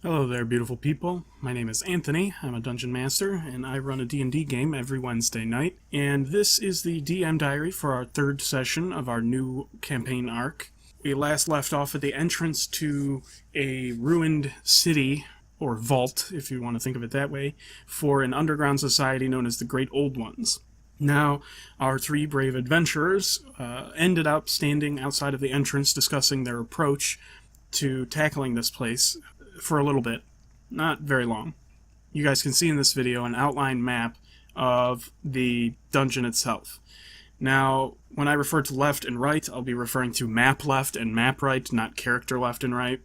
Hello there, beautiful people. My name is Anthony. I'm a dungeon master, and I run a D&D game every Wednesday night. And this is the DM diary for our third session of our new campaign arc. We last left off at the entrance to a ruined city, or vault, if you want to think of it that way, for an underground society known as the Great Old Ones. Now, our three brave adventurers ended up standing outside of the entrance discussing their approach to tackling this place for a little bit. Not very long. You guys can see in this video an outline map of the dungeon itself. Now, when I refer to left and right, I'll be referring to map left and map right, not character left and right.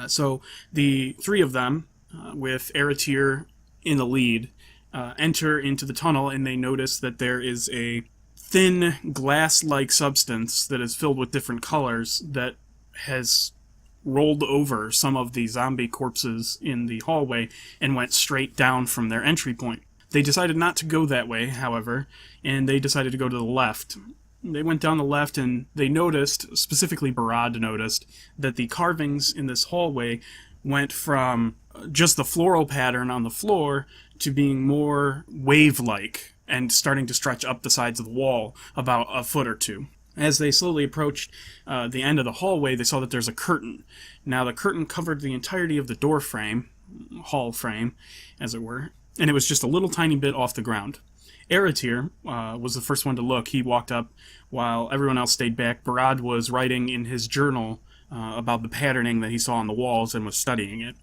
So the three of them, with Aratir in the lead, enter into the tunnel, and they notice that there is a thin glass-like substance that is filled with different colors that has rolled over some of the zombie corpses in the hallway and went straight down from their entry point. They decided not to go that way, however, and they decided to go to the left. They went down the left, and they noticed, specifically Barad noticed, that the carvings in this hallway went from just the floral pattern on the floor to being more wave-like and starting to stretch up the sides of the wall about a foot or two. As they slowly approached the end of the hallway, they saw that there's a curtain. Now, the curtain covered the entirety of the door frame, hall frame, as it were, and it was just a little tiny bit off the ground. Aratir was the first one to look. He walked up while everyone else stayed back. Barad was writing in his journal about the patterning that he saw on the walls and was studying it.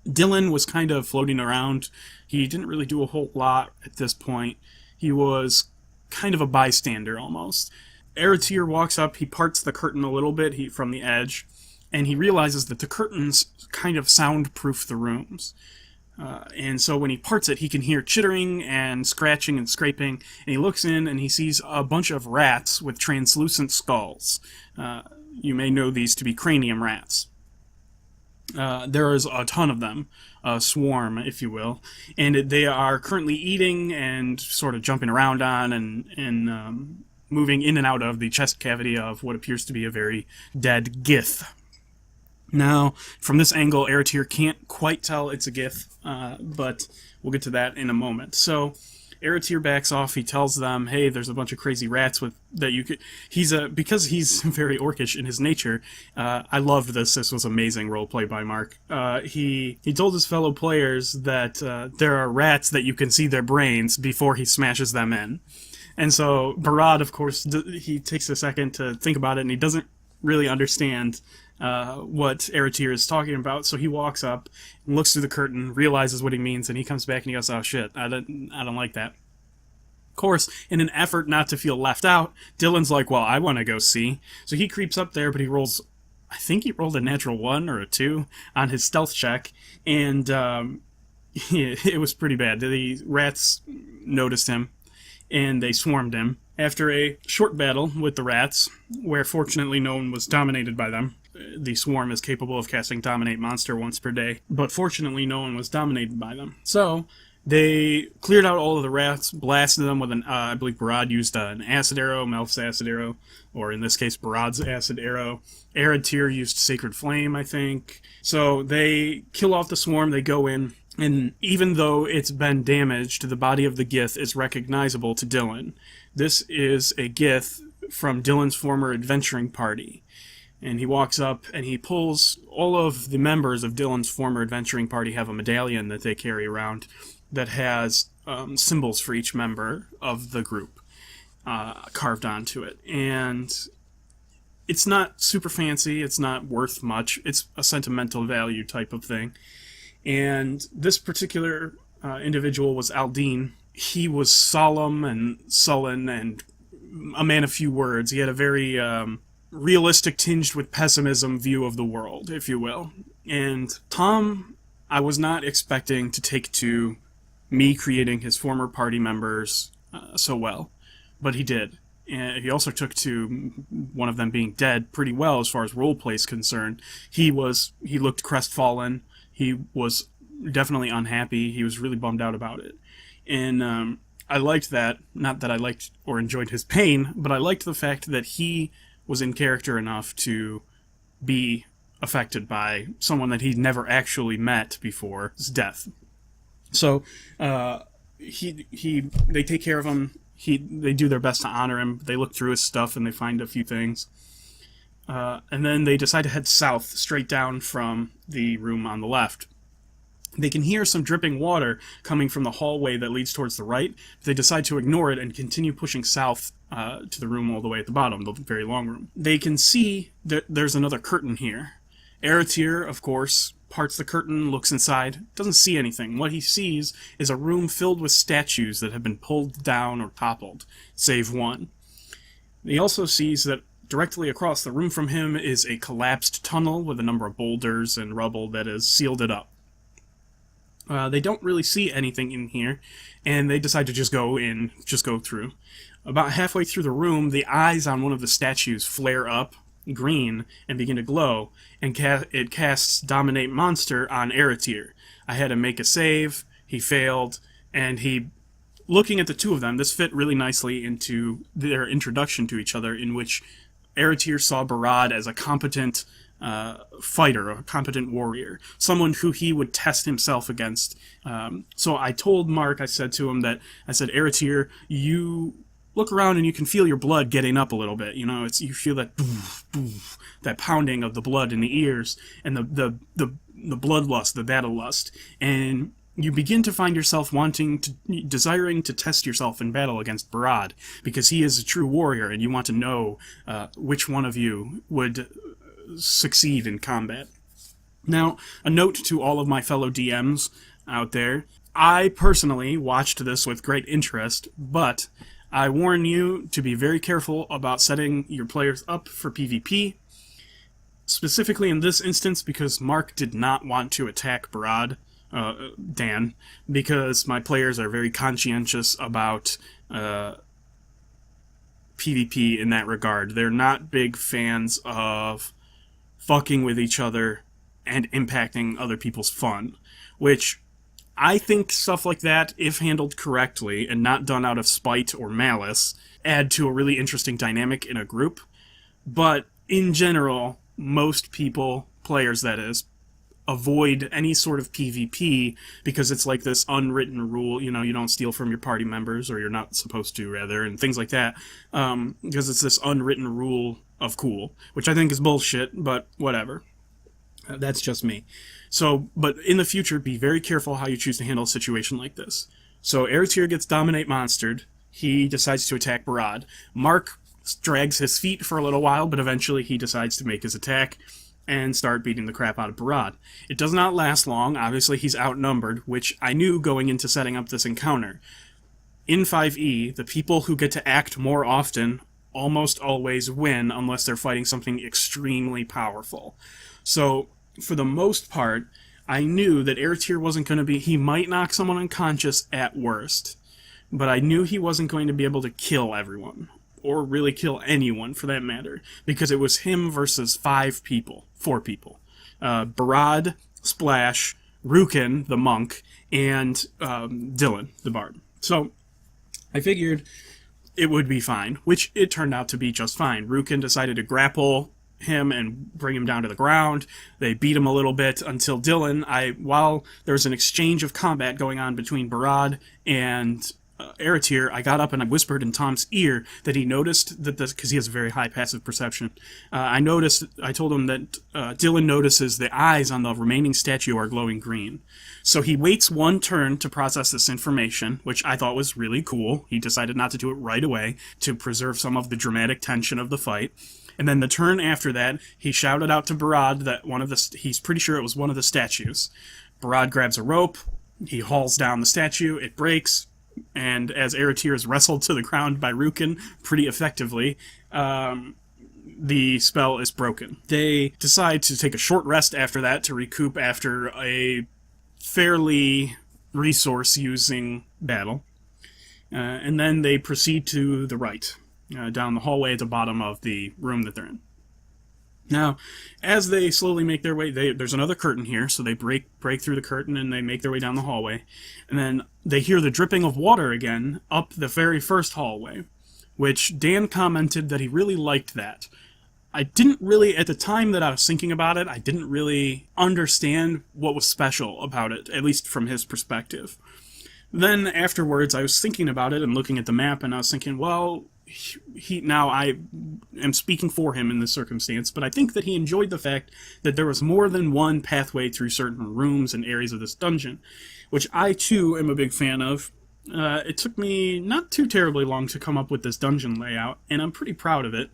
Dylan was kind of floating around. He didn't really do a whole lot at this point. He was kind of a bystander, almost. Aratir walks up, he parts the curtain a little bit from the edge, and he realizes that the curtains kind of soundproof the rooms. And so when he parts it, he can hear chittering and scratching and scraping, and he looks in and he sees a bunch of rats with translucent skulls. You may know these to be cranium rats. There is a ton of them, a swarm, if you will, and they are currently eating and sort of jumping around on and moving in and out of the chest cavity of what appears to be a very dead Gith. Now, from this angle, Aratir can't quite tell it's a Gith, but we'll get to that in a moment. So, Aratir backs off. He tells them, "Hey, there's a bunch of crazy rats that you could." Because he's very orcish in his nature. I loved this. This was amazing roleplay by Mark. He told his fellow players that there are rats that you can see their brains before he smashes them in. And so Barad, of course, he takes a second to think about it, and he doesn't really understand what Aratir is talking about. So he walks up, looks through the curtain, realizes what he means, and he comes back and he goes, "Oh shit, I don't like that." Of course, in an effort not to feel left out, Dylan's like, "Well, I want to go see." So he creeps up there, but he rolls, I think he rolled a natural 1 or a 2 on his stealth check, and it was pretty bad. The rats noticed him, and they swarmed him. After a short battle with the rats, where fortunately no one was dominated by them, the swarm is capable of casting Dominate Monster once per day, but fortunately no one was dominated by them. So, they cleared out all of the rats, blasted them with I believe Barad used an acid arrow, Melf's acid arrow, or in this case Barad's acid arrow. Aratir used Sacred Flame, I think. So, they kill off the swarm, they go in, and even though it's been damaged, the body of the Gith is recognizable to Dylan. This is a Gith from Dylan's former adventuring party. And he walks up and he pulls, all of the members of Dylan's former adventuring party have a medallion that they carry around that has symbols for each member of the group carved onto it. And it's not super fancy, it's not worth much, it's a sentimental value type of thing. And this particular individual was Aldine. He was solemn and sullen and a man of few words. He had a very realistic, tinged with pessimism view of the world, if you will. And Tom, I was not expecting to take to me creating his former party members so well, but he did. And he also took to one of them being dead pretty well as far as roleplay is concerned. He looked crestfallen. He was definitely unhappy. He was really bummed out about it. And I liked that. Not that I liked or enjoyed his pain, but I liked the fact that he was in character enough to be affected by someone that he'd never actually met before his death. So they take care of him. They do their best to honor him. They look through his stuff and they find a few things. And then they decide to head south, straight down from the room on the left. They can hear some dripping water coming from the hallway that leads towards the right, but they decide to ignore it and continue pushing south to the room all the way at the bottom, the very long room. They can see that there's another curtain here. Aratir, of course, parts the curtain, looks inside, doesn't see anything. What he sees is a room filled with statues that have been pulled down or toppled, save one. He also sees that directly across the room from him is a collapsed tunnel with a number of boulders and rubble that has sealed it up. They don't really see anything in here, and they decide to just go through. About halfway through the room, the eyes on one of the statues flare up green and begin to glow, and it casts Dominate Monster on Aratir. I had to make a save, he failed, and looking at the two of them, this fit really nicely into their introduction to each other, in which Aratir saw Barad as a competent fighter, a competent warrior, someone who he would test himself against. So I told Mark, I said, Aratir, you look around and you can feel your blood getting up a little bit. You know, you feel that boof, boof, that pounding of the blood in the ears, and the bloodlust, the battle lust, and you begin to find yourself desiring to test yourself in battle against Barad, because he is a true warrior, and you want to know which one of you would succeed in combat. Now, a note to all of my fellow DMs out there. I personally watched this with great interest, but I warn you to be very careful about setting your players up for PvP, specifically in this instance because Mark did not want to attack Barad, Dan, because my players are very conscientious about PvP in that regard. They're not big fans of fucking with each other and impacting other people's fun, which I think stuff like that, if handled correctly and not done out of spite or malice, add to a really interesting dynamic in a group. But in general, most people, players that is, avoid any sort of PvP because it's like this unwritten rule, you don't steal from your party members, or you're not supposed to, rather, and things like that, because it's this unwritten rule of cool, which I think is bullshit, but whatever. That's just me. So, but in the future, be very careful how you choose to handle a situation like this. So, Aratir gets Dominate Monstered. He decides to attack Barad. Mark drags his feet for a little while, but eventually he decides to make his attack and start beating the crap out of Barad. It does not last long. Obviously, he's outnumbered, which I knew going into setting up this encounter. In 5e, the people who get to act more often almost always win unless they're fighting something extremely powerful. So, for the most part, I knew that Aratir wasn't going to be... He might knock someone unconscious at worst, but I knew he wasn't going to be able to kill everyone, or really kill anyone for that matter, because it was him versus 4 people. Barad, Splash, Rukin, the monk, and Dylan, the bard. So, I figured it would be fine, which it turned out to be just fine. Rukin decided to grapple him and bring him down to the ground. They beat him a little bit until Dylan, while there was an exchange of combat going on between Barad and Aratir, I got up and I whispered in Tom's ear that he noticed that because he has a very high passive perception. I told him that Dylan notices the eyes on the remaining statue are glowing green. So he waits one turn to process this information, which I thought was really cool. He decided not to do it right away to preserve some of the dramatic tension of the fight. And then the turn after that, he shouted out to Barad that he's pretty sure it was one of the statues. Barad grabs a rope, he hauls down the statue, it breaks, and as Aratir is wrestled to the ground by Rukin pretty effectively, the spell is broken. They decide to take a short rest after that to recoup after a fairly resource-using battle. And then they proceed to the right, down the hallway at the bottom of the room that they're in. Now, as they slowly make their way, there's another curtain here, so they break through the curtain and they make their way down the hallway. And then they hear the dripping of water again up the very first hallway, which Dan commented that he really liked that. I didn't really, at the time that I was thinking about it, I didn't really understand what was special about it, at least from his perspective. Then afterwards, I was thinking about it and looking at the map, and I was thinking, well, now I am speaking for him in this circumstance, but I think that he enjoyed the fact that there was more than one pathway through certain rooms and areas of this dungeon, which I too am a big fan of. It took me not too terribly long to come up with this dungeon layout, and I'm pretty proud of it.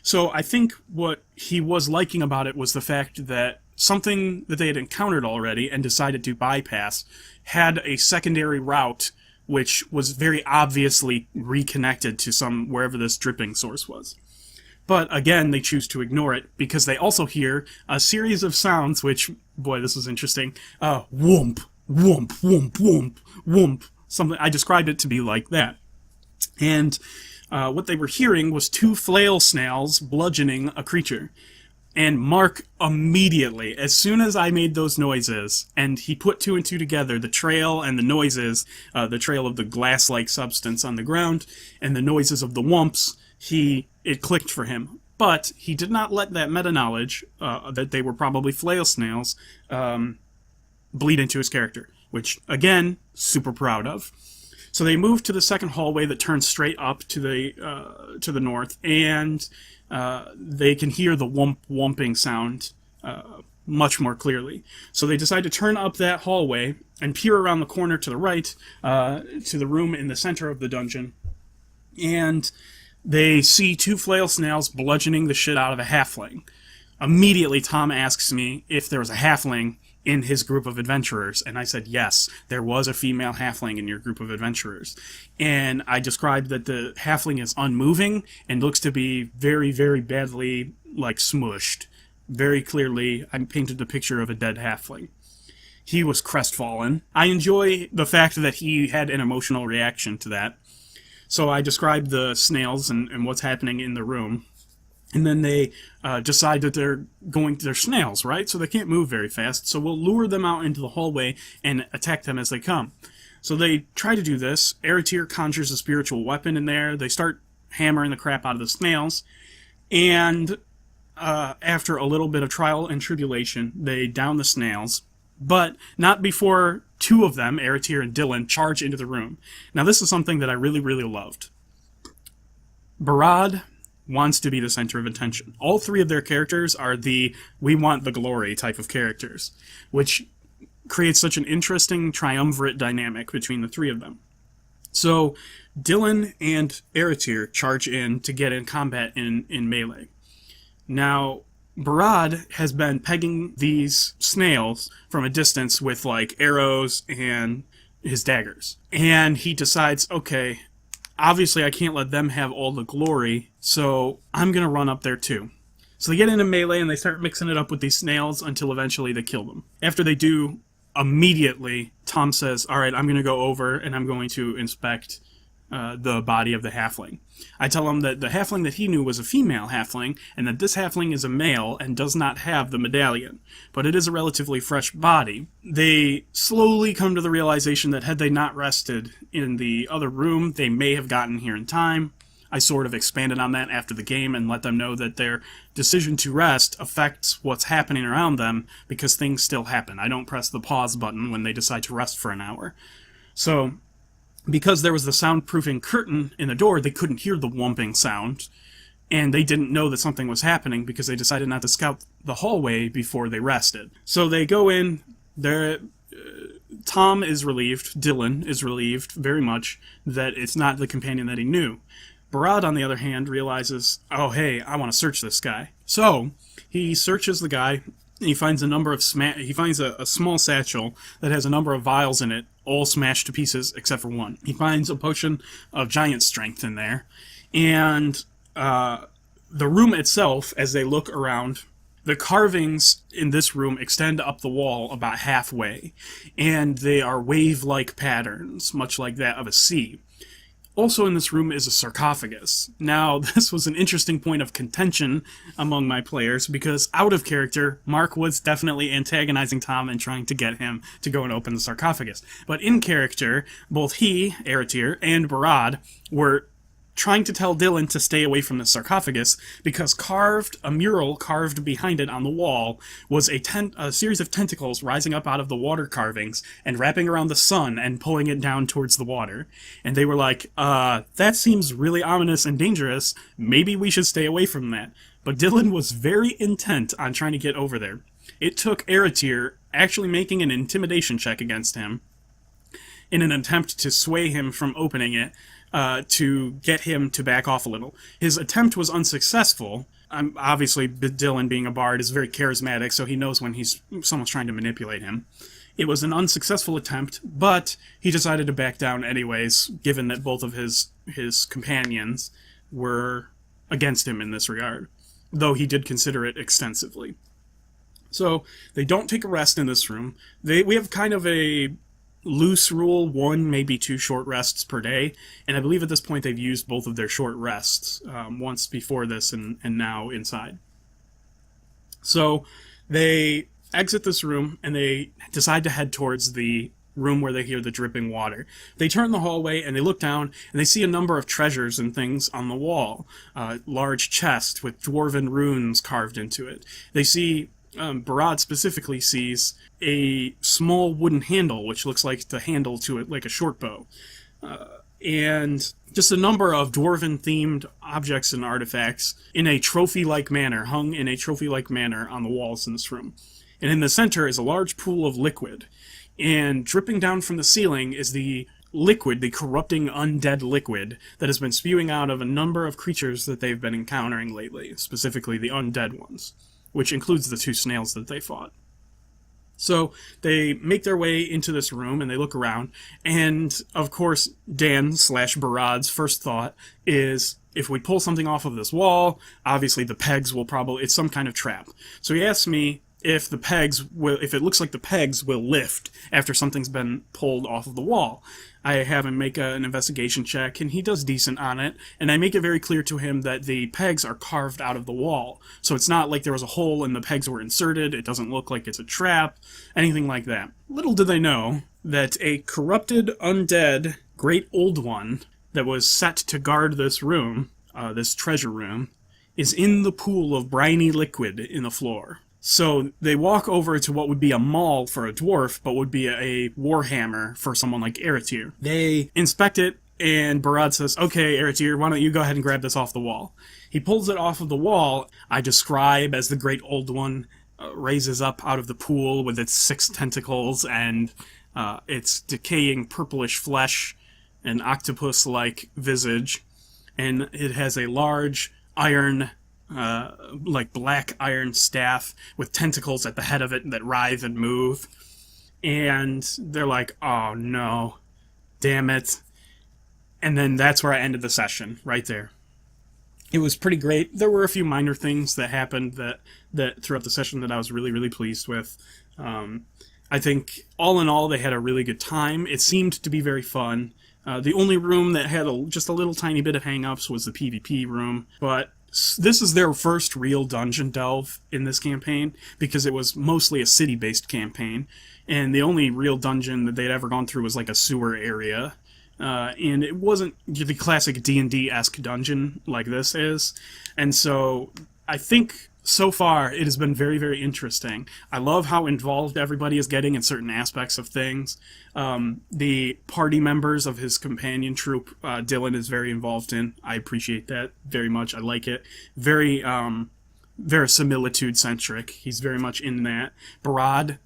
So I think what he was liking about it was the fact that something that they had encountered already and decided to bypass had a secondary route which was very obviously reconnected to wherever this dripping source was. But again, they choose to ignore it because they also hear a series of sounds which, boy, this was interesting. Whoomp, whoomp, whoomp, whoomp, whoomp. Something, I described it to be like that. And what they were hearing was two flail snails bludgeoning a creature. And Mark immediately, as soon as I made those noises, and he put two and two together, the trail and the noises, the trail of the glass-like substance on the ground, and the noises of the whumps, it clicked for him. But he did not let that meta-knowledge, that they were probably flail snails, bleed into his character, which, again, super proud of. So they moved to the second hallway that turns straight up to the north, and they can hear the whumping sound much more clearly. So they decide to turn up that hallway and peer around the corner to the right, to the room in the center of the dungeon, and they see two flail snails bludgeoning the shit out of a halfling. Immediately, Tom asks me if there was a halfling in his group of adventurers, and I said yes, there was a female halfling in your group of adventurers. And I described that the halfling is unmoving and looks to be very, very badly, smushed. Very clearly, I painted the picture of a dead halfling. He was crestfallen. I enjoy the fact that he had an emotional reaction to that. So I described the snails and what's happening in the room. And then they decide that they're snails, right? So they can't move very fast. So we'll lure them out into the hallway and attack them as they come. So they try to do this. Aratir conjures a spiritual weapon in there. They start hammering the crap out of the snails. And after a little bit of trial and tribulation, they down the snails. But not before two of them, Aratir and Dylan, charge into the room. Now this is something that I really, really loved. Barad wants to be the center of attention. All three of their characters are the we want the glory type of characters, which creates such an interesting triumvirate dynamic between the three of them. So Dylan and Aratir charge in to get in combat in melee. Now, Barad has been pegging these snails from a distance with arrows and his daggers. And he decides, okay, obviously, I can't let them have all the glory, so I'm going to run up there too. So they get into melee and they start mixing it up with these snails until eventually they kill them. After they do, immediately, Tom says, all right, I'm going to go over and I'm going to inspect the body of the halfling. I tell him that the halfling that he knew was a female halfling, and that this halfling is a male and does not have the medallion, but it is a relatively fresh body. They slowly come to the realization that had they not rested in the other room, they may have gotten here in time. I sort of expanded on that after the game and let them know that their decision to rest affects what's happening around them because things still happen. I don't press the pause button when they decide to rest for an hour. So because there was the soundproofing curtain in the door, they couldn't hear the whumping sound, and they didn't know that something was happening because they decided not to scout the hallway before they rested. So they go in, Tom is relieved, Dylan is relieved very much that it's not the companion that he knew. Barad, on the other hand, realizes, oh hey, I want to search this guy. So he searches the guy. He finds a small satchel that has a number of vials in it, all smashed to pieces except for one. He finds a potion of giant strength in there, and the room itself, as they look around, the carvings in this room extend up the wall about halfway, and they are wave-like patterns, much like that of a sea. Also in this room is a sarcophagus. Now, this was an interesting point of contention among my players, because out of character, Mark was definitely antagonizing Tom and trying to get him to go and open the sarcophagus. But in character, both he, Aratir, and Barad were trying to tell Dylan to stay away from the sarcophagus because a mural carved behind it on the wall was a series of tentacles rising up out of the water carvings and wrapping around the sun and pulling it down towards the water. And they were like, that seems really ominous and dangerous. Maybe we should stay away from that. But Dylan was very intent on trying to get over there. It took Eratir actually making an intimidation check against him in an attempt to sway him from opening it, to get him to back off a little. His attempt was unsuccessful. Obviously, Dylan, being a bard, is very charismatic, so he knows when someone's trying to manipulate him. It was an unsuccessful attempt, but he decided to back down anyways, given that both of his companions were against him in this regard, though he did consider it extensively. So, they don't take a rest in this room. We have kind of a loose rule, 1, maybe 2 short rests per day, and I believe at this point they've used both of their short rests, once before this and now inside. So they exit this room and they decide to head towards the room where they hear the dripping water. They turn the hallway and they look down and they see a number of treasures and things on the wall. Large chest with dwarven runes carved into it. They see Barad specifically sees a small wooden handle, which looks like the handle to it, like a short bow. And just a number of dwarven-themed objects and artifacts in a trophy-like manner, hung in a trophy-like manner on the walls in this room. And in the center is a large pool of liquid. And dripping down from the ceiling is the liquid, the corrupting undead liquid, that has been spewing out of a number of creatures that they've been encountering lately, specifically the undead ones, which includes the 2 snails that they fought. So they make their way into this room and they look around, and of course Dan/Barad's first thought is, if we pull something off of this wall, obviously the pegs will it's some kind of trap. So he asks me if it looks like the pegs will lift after something's been pulled off of the wall. I have him make an investigation check, and he does decent on it, and I make it very clear to him that the pegs are carved out of the wall. So it's not like there was a hole and the pegs were inserted, it doesn't look like it's a trap, anything like that. Little did they know that a corrupted, undead, great old one that was set to guard this room, this treasure room, is in the pool of briny liquid in the floor. So they walk over to what would be a maul for a dwarf, but would be a warhammer for someone like Eratir. They inspect it, and Barad says, okay, Eratir, why don't you go ahead and grab this off the wall. He pulls it off of the wall. I describe as the great old one raises up out of the pool with its 6 tentacles and its decaying purplish flesh and octopus-like visage. And it has a large iron black iron staff with tentacles at the head of it that writhe and move. And they're like, oh no, damn it. And then that's where I ended the session, right there. It was pretty great. There were a few minor things that happened that throughout the session that I was really, really pleased with. I think all in all they had a really good time. It seemed to be very fun. The only room that had just a little tiny bit of hang-ups was the PvP room, but this is their first real dungeon delve in this campaign, because it was mostly a city-based campaign, and the only real dungeon that they'd ever gone through was like a sewer area, and it wasn't the classic D&D-esque dungeon like this is, and so I think so far it has been very, very interesting. I love how involved everybody is getting in certain aspects of things. The party members of his companion troop, Dylan is very involved in. I appreciate that very much. I like it. Very verisimilitude-centric. He's very much in that. Barad,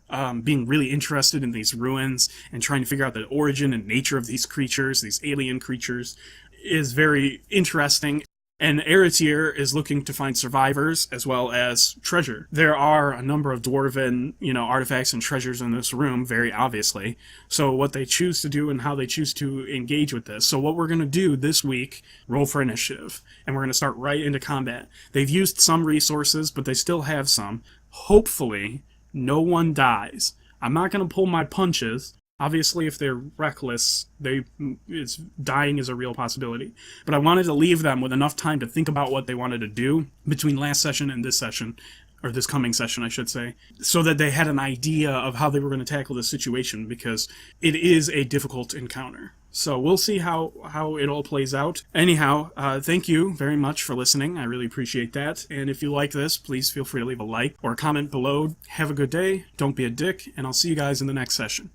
being really interested in these ruins and trying to figure out the origin and nature of these creatures, these alien creatures, is very interesting. And Eratir is looking to find survivors as well as treasure. There are a number of dwarven, artifacts and treasures in this room, very obviously. So what they choose to do and how they choose to engage with this. So what we're going to do this week, roll for initiative. And we're going to start right into combat. They've used some resources, but they still have some. Hopefully, no one dies. I'm not going to pull my punches. Obviously, if they're reckless, dying is a real possibility. But I wanted to leave them with enough time to think about what they wanted to do between last session and this session. or this coming session, I should say, so that they had an idea of how they were going to tackle this situation, because it is a difficult encounter. So we'll see how it all plays out. Anyhow, thank you very much for listening. I really appreciate that. And if you like this, please feel free to leave a like or a comment below. Have a good day. Don't be a dick. And I'll see you guys in the next session.